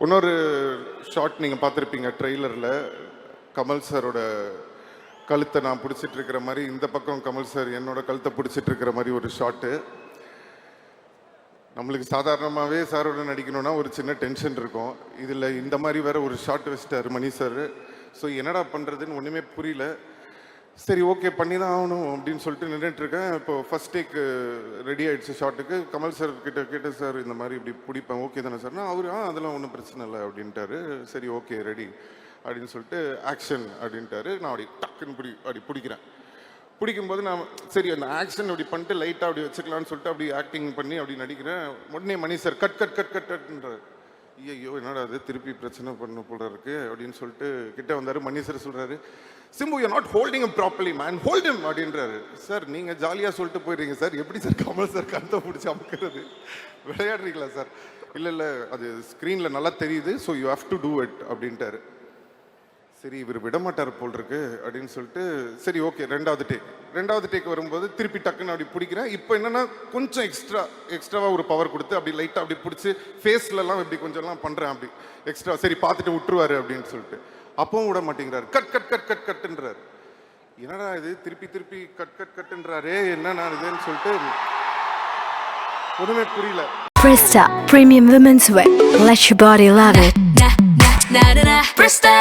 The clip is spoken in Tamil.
இன்னொரு ஷாட் நீங்கள் பார்த்துருப்பீங்க ட்ரெய்லரில். கமல் சாரோட கழுத்தை நான் பிடிச்சிட்டு இருக்கிற மாதிரி, இந்த பக்கம் கமல் சார் என்னோட கழுத்தை பிடிச்சிட்டு இருக்கிற மாதிரி ஒரு ஷாட்டு. நம்மளுக்கு சாதாரணமாகவே சாரோட நடிக்கணும்னா ஒரு சின்ன டென்ஷன் இருக்கும். இதில் இந்த மாதிரி வேற ஒரு ஷாட் வச்சிட்டாரு மணி சார். ஸோ என்னடா பண்ணுறதுன்னு ஒன்றுமே புரியல. சரி ஓகே பண்ணி தான் ஆகணும் அப்படின்னு சொல்லிட்டு நின்றுட்டுருக்கேன். இப்போ ஃபஸ்ட் டேக் ரெடி ஆகிடுச்சு ஷாட்டுக்கு. கமல் சார் கிட்ட கேட்டு, சார் இந்த மாதிரி இப்படி பிடிப்பேன் ஓகே தானே சார்னா அவர் அதெல்லாம் ஒன்றும் பிரச்சனை இல்லை அப்படின்ட்டாரு. சரி ஓகே ரெடி அப்படின்னு சொல்லிட்டு ஆக்ஷன் அப்படின்ட்டாரு. நான் அப்படி டக்குன்னு அப்படி பிடிக்கிறேன். பிடிக்கும்போது நான் சரி அந்த ஆக்ஷன் அப்படி பண்ணிட்டு லைட்டாக அப்படி வச்சுக்கலான்னு சொல்லிட்டு அப்படி ஆக்டிங் பண்ணி அப்படி நடிக்கிறேன். உடனே Mani sir cut cut cut cut கட்ன்றார். ஐயோ என்னடா அது திருப்பி பிரச்சனை பண்ண போல இருக்கு அப்படின்னு சொல்லிட்டு கிட்ட வந்தார். மணி சார் சொல்கிறாரு, Simbu you not holding him properly man, hold him அப்படின்றாரு. சார் நீங்கள் ஜாலியாக சொல்லிட்டு போயிடுறீங்க சார், எப்படி சார் கமல் சார் கருத்தை பிடிச்சி அமுக்கிறது, விளையாடுறீங்களா சார்? இல்லை இல்லை அது ஸ்க்ரீனில் நல்லா தெரியுது, so you have to do it அப்படின்ட்டாரு. சரி இவர் விடமாட்டார் போல் இருக்கு அப்படின்னு சொல்லிட்டு சரி ஓகே ரெண்டாவது டேக் வரும்போது திருப்பி டக்குன்னு அப்படி பிடிக்கிறேன். இப்போ என்னன்னா கொஞ்சம் எக்ஸ்ட்ராவாக ஒரு பவர் கொடுத்து அப்படி லைட்டாக அப்படி பிடிச்சி ஃபேஸ்லலாம் இப்படி கொஞ்சம்லாம் பண்ணுறேன் அப்படி எக்ஸ்ட்ரா. சரி பார்த்துட்டு விட்டுருவாரு அப்படின்னு சொல்லிட்டு அப்பவும் விட மாட்டேங்கிறாரு. கட் கட் கட் கட் கட்டுன்றாரு. என்னடா இது திருப்பி கட் கட் கட்டுன்றாரே என்னன்னா இதுன்னு சொல்லிட்டு ஒன்றுமே புரியல. Presta Premium Women's Wear. Let your body love it. Presta